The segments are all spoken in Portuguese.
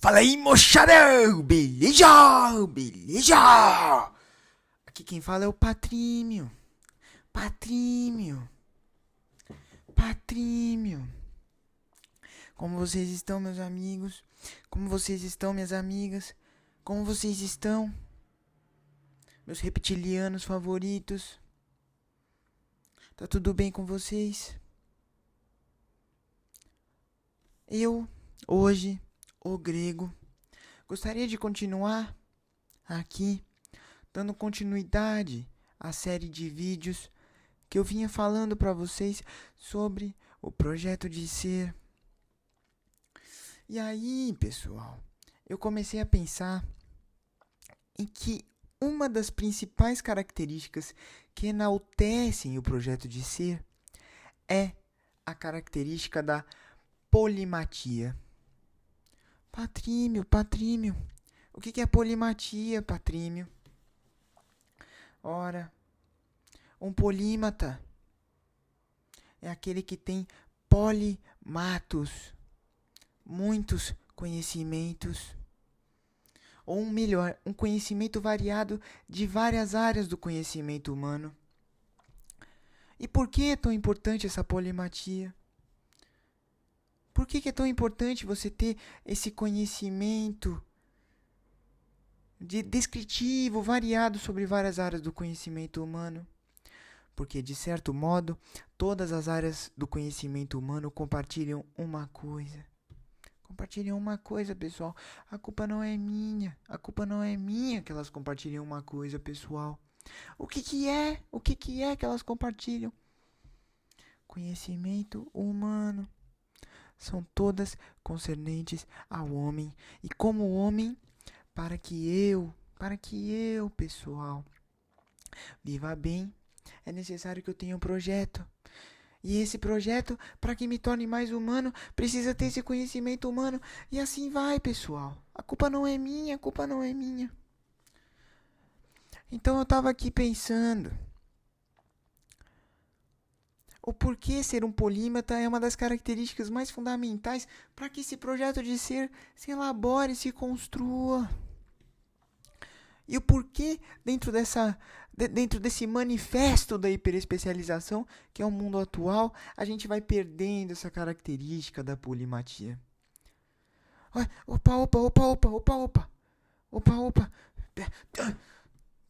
Fala aí, moçada! Beleza? Beleza? Aqui quem fala é o Patrímio. Patrímio. Patrímio. Como vocês estão, meus amigos? Como vocês estão, minhas amigas? Como vocês estão? Meus reptilianos favoritos. Tá tudo bem com vocês? Eu, hoje, o grego, gostaria de continuar aqui, dando continuidade à série de vídeos que eu vinha falando para vocês sobre o projeto de ser. E aí, pessoal, eu comecei a pensar em que uma das principais características que enaltecem o projeto de ser é a característica da polimatia. Patrímio, o que é polimatia, Patrímio? Ora, um polímata é aquele que tem polimatos, muitos conhecimentos, ou melhor, um conhecimento variado de várias áreas do conhecimento humano. E por que é tão importante essa polimatia? Por que é tão importante você ter esse conhecimento descritivo, variado sobre várias áreas do conhecimento humano? Porque, de certo modo, todas as áreas do conhecimento humano compartilham uma coisa. Compartilham uma coisa, pessoal. A culpa não é minha. A culpa não é minha que elas compartilham uma coisa, pessoal. O que é? O que é que elas compartilham? Conhecimento humano. São todas concernentes ao homem. E como homem, para que eu, pessoal, viva bem, é necessário que eu tenha um projeto. E esse projeto, para que me torne mais humano, precisa ter esse conhecimento humano. E assim vai, pessoal. A culpa não é minha, a culpa não é minha. Então eu estava aqui pensando. O porquê ser um polímata é uma das características mais fundamentais para que esse projeto de ser se elabore, se construa. E o porquê dentro desse manifesto da hiperespecialização, que é o mundo atual, a gente vai perdendo essa característica da polimatia. Opa.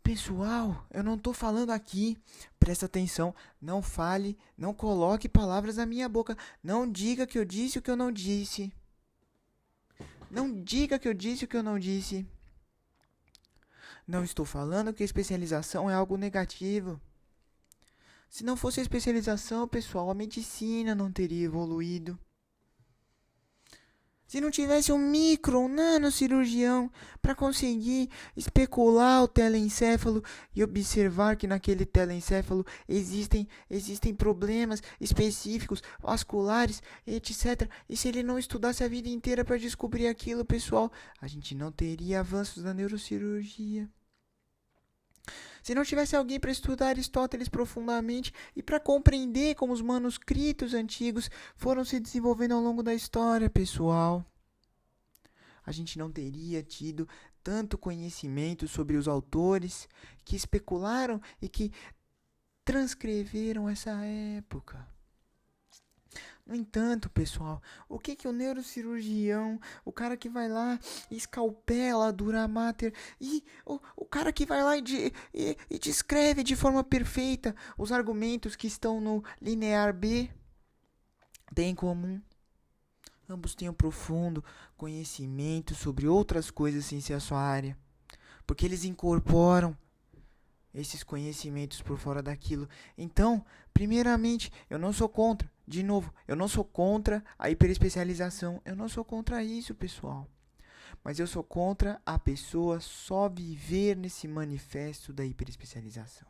Pessoal, eu não tô falando aqui. Presta atenção, não fale, não coloque palavras na minha boca. Não diga que eu disse o que eu não disse. Não diga que eu disse o que eu não disse. Não estou falando que a especialização é algo negativo. Se não fosse a especialização, pessoal, a medicina não teria evoluído. Se não tivesse um micro, um nanocirurgião para conseguir especular o telencéfalo e observar que naquele telencéfalo existem problemas específicos, vasculares, etc. E se ele não estudasse a vida inteira para descobrir aquilo, pessoal, a gente não teria avanços na neurocirurgia. Se não tivesse alguém para estudar Aristóteles profundamente e para compreender como os manuscritos antigos foram se desenvolvendo ao longo da história, pessoal, a gente não teria tido tanto conhecimento sobre os autores que especularam e que transcreveram essa época. No entanto, pessoal, o que o neurocirurgião, o cara que vai lá e escalpela a dura mater, e o cara que vai lá e descreve de forma perfeita os argumentos que estão no linear B, tem em comum? Ambos têm um profundo conhecimento sobre outras coisas sem ser a sua área, porque eles incorporam esses conhecimentos por fora daquilo. Então, primeiramente, eu não sou contra. De novo, eu não sou contra a hiperespecialização. Eu não sou contra isso, pessoal. Mas eu sou contra a pessoa só viver nesse manifesto da hiperespecialização.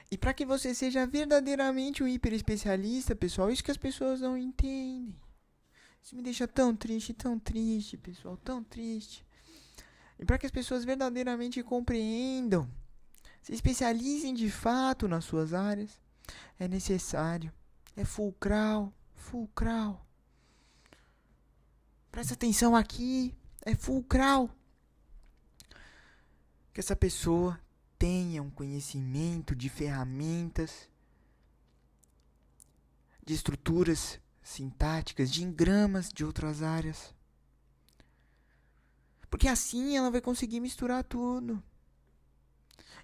E para que você seja verdadeiramente um hiperespecialista, pessoal, isso que as pessoas não entendem. Isso me deixa tão triste, pessoal, tão triste. E para que as pessoas verdadeiramente compreendam, se especializem de fato nas suas áreas, é necessário, é fulcral, Presta atenção aqui, é fulcral que essa pessoa tenha um conhecimento de ferramentas, de estruturas sintáticas, de engramas de outras áreas. Porque assim ela vai conseguir misturar tudo.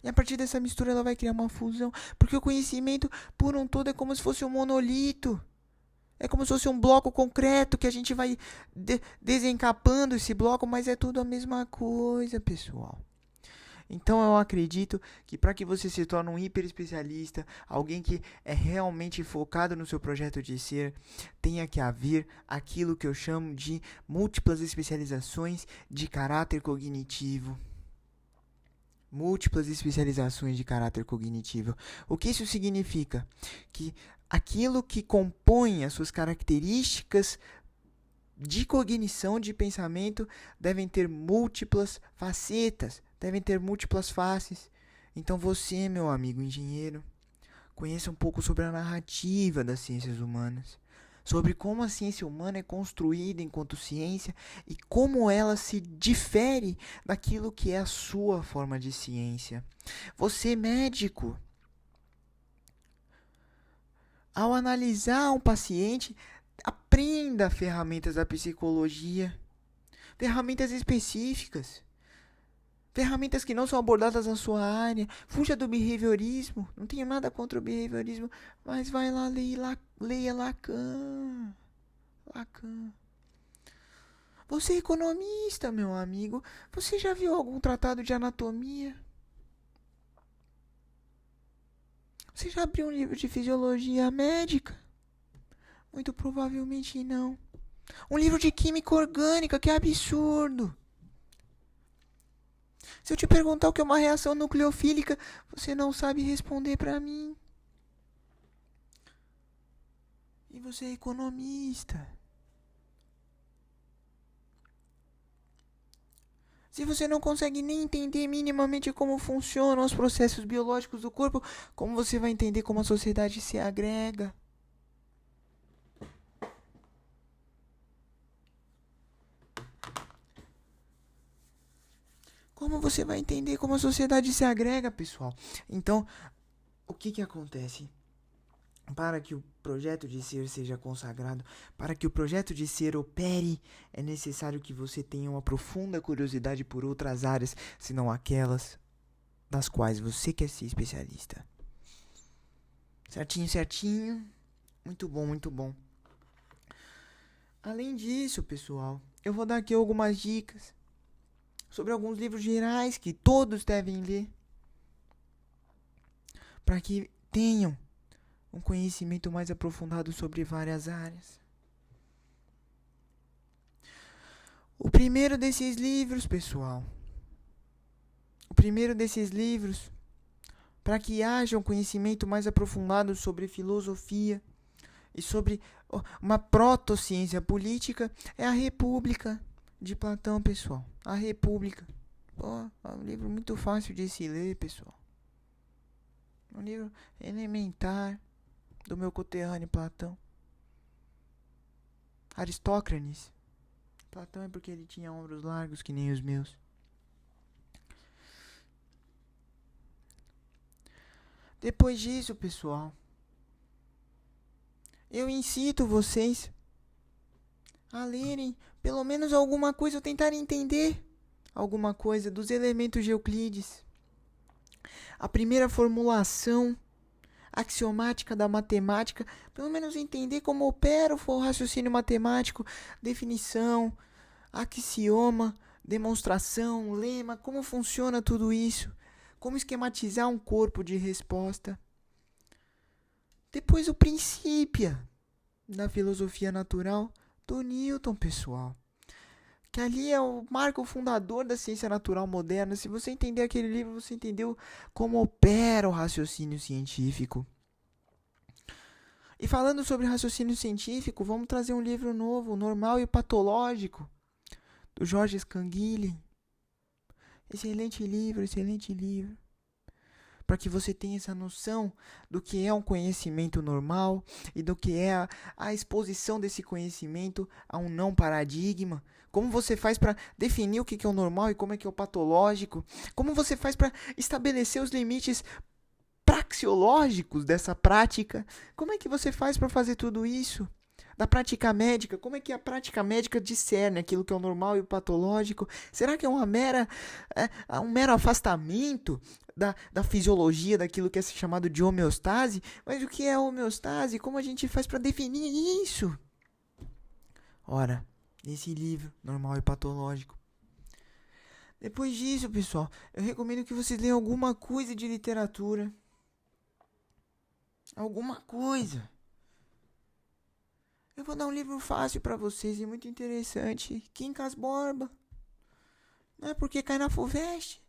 E a partir dessa mistura ela vai criar uma fusão. Porque o conhecimento por um todo é como se fosse um monolito. É como se fosse um bloco concreto que a gente vai desencapando esse bloco, mas é tudo a mesma coisa, pessoal. Então eu acredito que para que você se torne um hiper especialista, alguém que é realmente focado no seu projeto de ser, tenha que haver aquilo que eu chamo de múltiplas especializações de caráter cognitivo. Múltiplas especializações de caráter cognitivo. O que isso significa? Que aquilo que compõe as suas características de cognição, de pensamento, devem ter múltiplas facetas, devem ter múltiplas faces. Então você, meu amigo engenheiro, conheça um pouco sobre a narrativa das ciências humanas, sobre como a ciência humana é construída enquanto ciência e como ela se difere daquilo que é a sua forma de ciência. Você, médico, ao analisar um paciente, aprenda ferramentas da psicologia, ferramentas específicas, ferramentas que não são abordadas na sua área. Fuja do behaviorismo. Não tenho nada contra o behaviorismo, mas vai lá, leia Lacan. Lacan. Você é economista, meu amigo. Você já viu algum tratado de anatomia? Você já abriu um livro de fisiologia médica? Muito provavelmente não. Um livro de química orgânica, que absurdo. Se eu te perguntar o que é uma reação nucleofílica, você não sabe responder pra mim. E você é economista. Se você não consegue nem entender minimamente como funcionam os processos biológicos do corpo, como você vai entender como a sociedade se agrega? Como você vai entender como a sociedade se agrega, pessoal? Então, o que acontece? Para que o projeto de ser seja consagrado, para que o projeto de ser opere, é necessário que você tenha uma profunda curiosidade por outras áreas, senão aquelas das quais você quer ser especialista. Certinho, certinho. Muito bom, muito bom. Além disso, pessoal, eu vou dar aqui algumas dicas sobre alguns livros gerais que todos devem ler, para que tenham um conhecimento mais aprofundado sobre várias áreas. O primeiro desses livros, pessoal, para que haja um conhecimento mais aprofundado sobre filosofia e sobre uma protociência política, é a República de Platão, pessoal. A República. É um livro muito fácil de se ler, pessoal. Um livro elementar do meu conterrâneo Platão. Aristócrates. Platão é porque ele tinha ombros largos que nem os meus. Depois disso, pessoal, eu incito vocês a lerem pelo menos alguma coisa, ou tentarem entender alguma coisa dos elementos de Euclides. A primeira formulação axiomática da matemática, pelo menos entender como opera o raciocínio matemático, definição, axioma, demonstração, lema, como funciona tudo isso, como esquematizar um corpo de resposta. Depois o Princípio da filosofia natural do Newton, pessoal, que ali é o marco fundador da ciência natural moderna. Se você entender aquele livro, você entendeu como opera o raciocínio científico. E falando sobre raciocínio científico, vamos trazer um livro novo, o Normal e o Patológico, do Georges Canguilhem. Excelente livro, excelente livro. para que você tenha essa noção do que é um conhecimento normal e do que é a exposição desse conhecimento a um não paradigma. Como você faz para definir o que é o normal e como é que é o patológico? Como você faz para estabelecer os limites praxeológicos dessa prática? Como é que você faz para fazer tudo isso? Da prática médica, como é que a prática médica discerne aquilo que é o normal e o patológico? Será que é um mero afastamento da fisiologia, daquilo que é chamado de homeostase? Mas o que é homeostase? Como a gente faz para definir isso? Ora, nesse livro, Normal e Patológico. Depois disso, pessoal, eu recomendo que vocês leiam alguma coisa de literatura. Alguma coisa. Eu vou dar um livro fácil pra vocês e muito interessante. Quincas Borba. Não é porque cai na FUVEST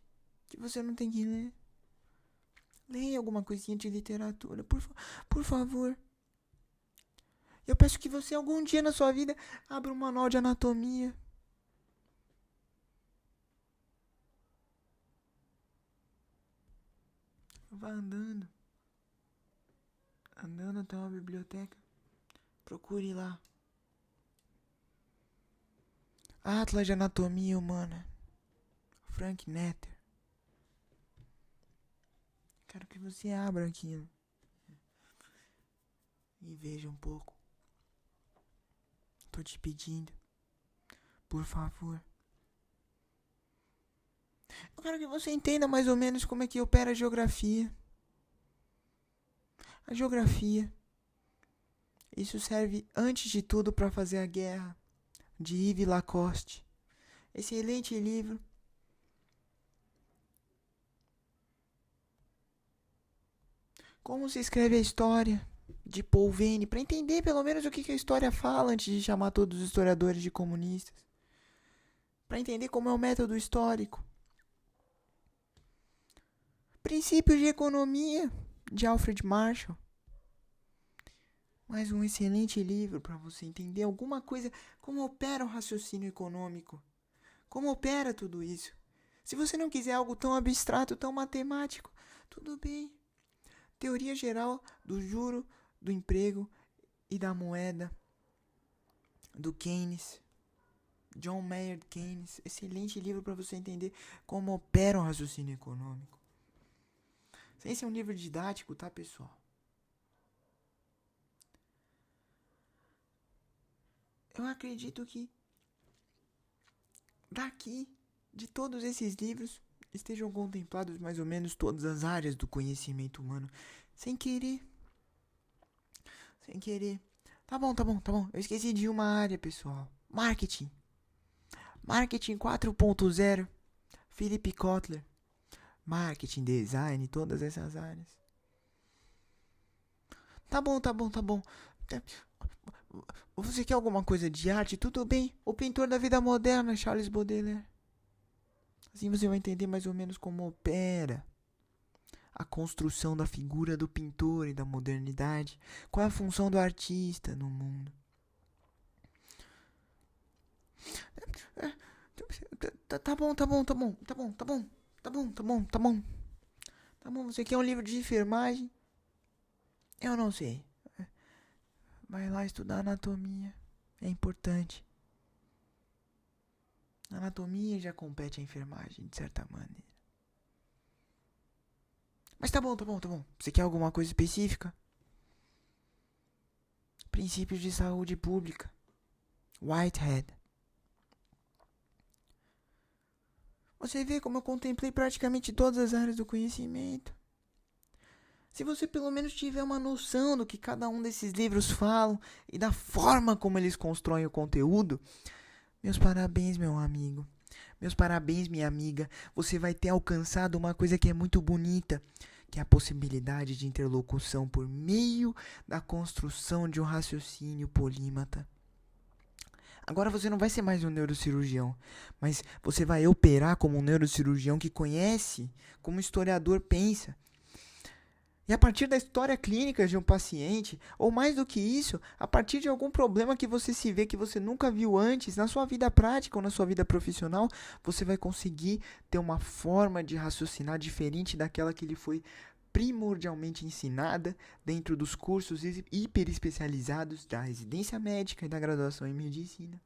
que você não tem que ler. Leia alguma coisinha de literatura, por favor. Eu peço que você algum dia na sua vida abra um manual de anatomia. Vá andando. Andando até uma biblioteca. Procure lá. Atlas de Anatomia Humana. Frank Netter. Quero que você abra aquilo. E veja um pouco. Tô te pedindo. Por favor. Eu quero que você entenda mais ou menos como é que opera a geografia. A geografia. Isso serve, antes de tudo, para fazer a guerra, de Yves Lacoste. Excelente livro. Como se escreve a história, de Paul Veyne, para entender pelo menos o que a história fala antes de chamar todos os historiadores de comunistas. Para entender como é o método histórico. Princípios de Economia, de Alfred Marshall. Mais um excelente livro para você entender alguma coisa, como opera o raciocínio econômico, como opera tudo isso. Se você não quiser algo tão abstrato, tão matemático, tudo bem. Teoria geral do juro, do emprego e da moeda, do Keynes, John Maynard Keynes. Excelente livro para você entender como opera o raciocínio econômico. Sem ser um livro didático, tá, pessoal? Eu acredito que daqui, de todos esses livros, estejam contemplados mais ou menos todas as áreas do conhecimento humano. Sem querer. Sem querer. Tá bom. Eu esqueci de uma área, pessoal. Marketing. Marketing 4.0. Philip Kotler. Marketing, design, todas essas áreas. Tá bom. Você quer alguma coisa de arte? Tudo bem. O pintor da vida moderna, Charles Baudelaire. Assim você vai entender mais ou menos como opera a construção da figura do pintor e da modernidade. Qual é a função do artista no mundo. Tá bom. Você quer um livro de enfermagem? Eu não sei. Vai lá estudar anatomia. É importante. A anatomia já compete à enfermagem, de certa maneira. Mas tá bom. Você quer alguma coisa específica? Princípios de saúde pública. Whitehead. Você vê como eu contemplei praticamente todas as áreas do conhecimento. Se você pelo menos tiver uma noção do que cada um desses livros falam e da forma como eles constroem o conteúdo, meus parabéns, meu amigo. Meus parabéns, minha amiga. Você vai ter alcançado uma coisa que é muito bonita, que é a possibilidade de interlocução por meio da construção de um raciocínio polímata. Agora você não vai ser mais um neurocirurgião, mas você vai operar como um neurocirurgião que conhece como o historiador pensa. E a partir da história clínica de um paciente, ou mais do que isso, a partir de algum problema que você se vê que você nunca viu antes, na sua vida prática ou na sua vida profissional, você vai conseguir ter uma forma de raciocinar diferente daquela que lhe foi primordialmente ensinada dentro dos cursos hiper especializados da residência médica e da graduação em medicina.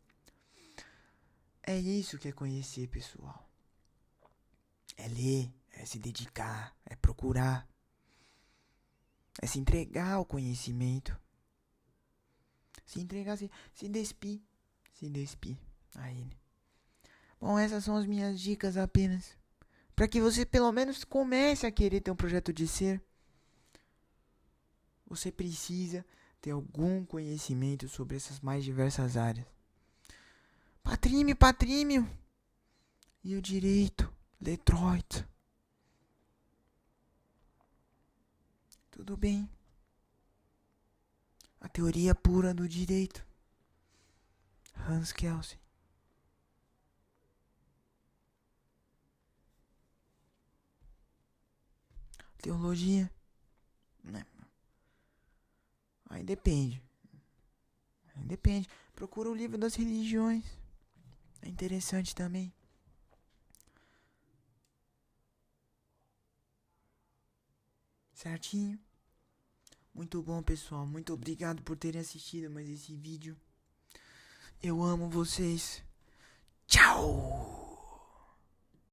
É isso que é conhecer, pessoal. É ler, é se dedicar, é procurar, é se entregar ao conhecimento. Se entregar, se despir a ele. Bom, essas são as minhas dicas apenas. Para que você pelo menos comece a querer ter um projeto de ser. Você precisa ter algum conhecimento sobre essas mais diversas áreas. Patrímio. E o direito, Detroit. Tudo bem. A teoria pura do direito. Hans Kelsen. Teologia. Aí depende. Procura o livro das religiões. É interessante também. Certinho? Muito bom, pessoal. Muito obrigado por terem assistido mais esse vídeo. Eu amo vocês. Tchau!